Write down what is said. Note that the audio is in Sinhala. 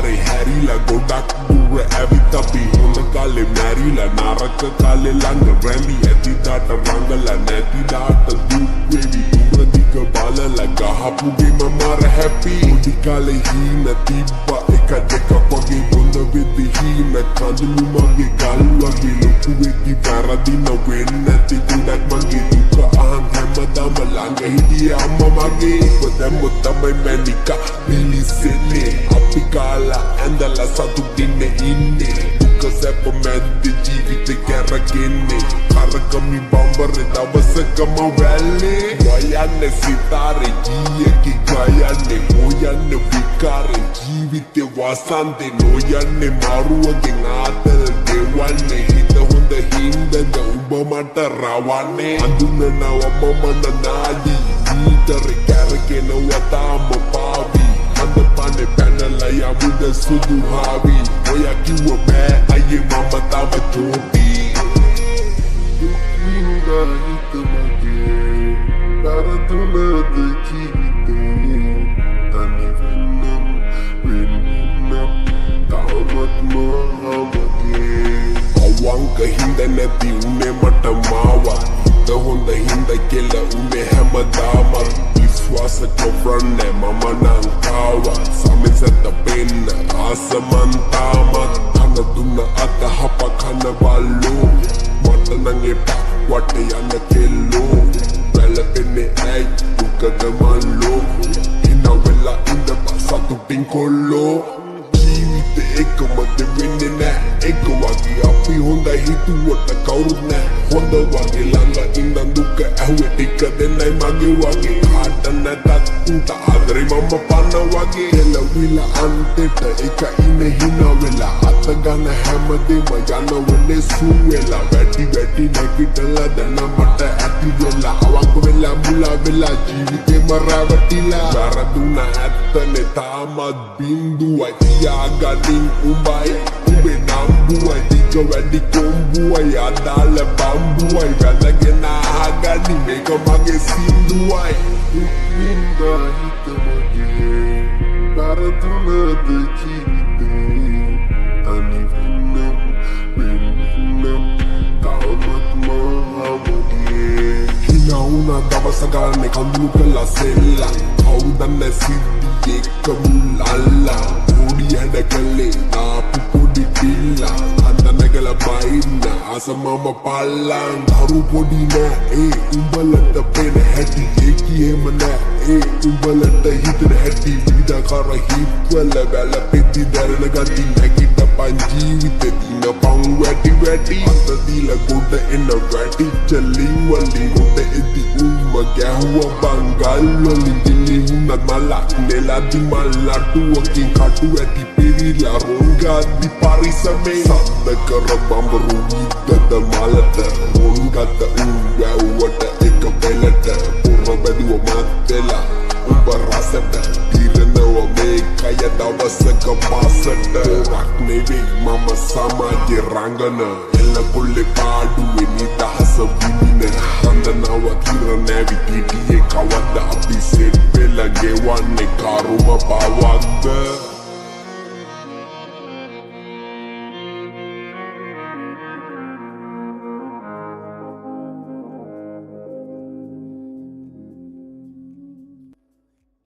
පාරේ හැරිලා ගොඩක් දුර ඇවිත් අපි හොඳ කාලේ මැරිලා නරක කාලේ ළඟ රැඳි ඇතිදාට රංගලා නැතිදාට දුක් වෙවි උරදික බලලා ගහපුගේ මමර හැපි පොඩි කාලේ හීන තිබ්බා එක දෙක වගේ බොඳ වෙද්දි හීන කඳුළු මගේ ගල් වගේ ලොකු වෙද්දි වැරදින වෙන්නේ නැති ගොඩක් මගේ දුක අහන් හැමදාම ළඟ හිටියේ අම්මා මගේ දැම්ම තමයි මැනිකා පිලිසෙන්නේ අපි කාලා ඇඳලා සතුටින් ඉන්නේ දුක සැප මැද්දේ ජීවිත කරගන්නේ කරකමි බම්බරේ දවසකම වැල්ලේ ගයන්නේ සිතාරේ ජීයකි ගයන්නේ හොයන්නේ විකාරේ ජීවිතේ වසන්තේ නොයන්නේ මාරුවගෙන් ආතල් දෙවන්නේ හිත හොඳ හින්දද උඹ මට රවන්නේ අඳුනනව මම නාඩි මීටරේ කැරගෙන වතාම පාවි හඳ පනේ පැනලා යමුද සුදු හාවි ඔයා කිව්ව බෑ අයියේ මම තම චෝටි දුක්වින්දා හිත මගේ තරතුලද ජීවිතේ තනි වෙන්නම් තවමත් මහමගේ අවංක හින්ද නැති උනේ මට මාවා හිත හොඳ හින්ද කියලා උනේ හැමදාමත් විශ්වාස කරන්නේ මම නම් කාවා සමෙසත පෙන්න ආසමන්තාමත් කන දුන්න අතහප කන බල්ලෝ මට නම් එපා වට යන කෙල්ලෝ වැළපෙන්නේ ඇයි දුකද මල්ලෝ ඉනවෙලා ඉඳ සතුටින් කොල්ලෝ ජීවිතේ එකම දෙවෙන්නේ නෑ එක වගේ අපි හොඳ හිතුවට කවුරුත් නෑ හොඳ වගේ ළඟ ඉඳන් දුක ඇහුවේ ටික දෙන්නයි මගේ වගේ කාට නැතත් උන්ට ආදරේ මම පන්න වගේ එළවිලා අන්තෙට එක ඉන්නේ හිනා වෙලා අත ගන්න හැමදේම යනවනේ සූ වෙලා වැටි නැගිටලා දැන මට ඇති වෙලා අවංක වෙලා මුලා වෙලා ජීවිතේම රැවටිලා වැරදුන ඇත්තනේ තාමත් බින්දුවයි තියාගනින් උඹයි උඹේ නම්බුවයි දිග වැඩි කොම්බුවයි අදාළ බම්බුවයි වැදගෙන ආගනි මේක මගේ සින්දුවයි දුක්වින්දා හිත මගේ තරතුලද ජීවිතේ තනි වෙන්නම් තවමත් මහමගේ හිනා වුණා දවස ගානේ කඳුළු කළා සෙල්ලා කවුදන්නේ සිද්ධියේ කමුල්ලා පොඩි හැඩ කළේ ආපු පොඩි පිල්ලා අඳ නැගලා බයින්න අසමම පල්ලන් දරු පොඩි නෑ උඹලට පෙන හැටි ඒකියෙම නෑ උඹලට හිතන හැටි විඩාකාර හිත්වල වැළපෙති දැරන ගති නැගිට පන් ජීවිතේ දින පන් වැටි අත දීලා ගොඩ එන වැටිච්ච ලිං වලින් ගොඩ එදි උම්ම ගැහුව බංගල් වලින් දිලි උන්නත් මලක් නෙලදි මල්ලටුවකින් කටු ඇති පිරිලා රොන්ගද්දි පරිසමේ සද්ද කර බම්බරු විද්දද මලට රොන්ගත උන්වැව්වට එක පෙලට පුර බැදුව මත්තෙලා උඹ රසට පිරනව මේ කය දවසක පාසට රක් නෙවෙයි මම සමාජේ රංගන එල්ල කොල්ලේ පාඩුවේ නිදහස විඳින හඳනව කිර නැවි පිටියේ කවද්ද අපි සෙට් වෙලා ගෙවන්නේ කරුම පවක්ද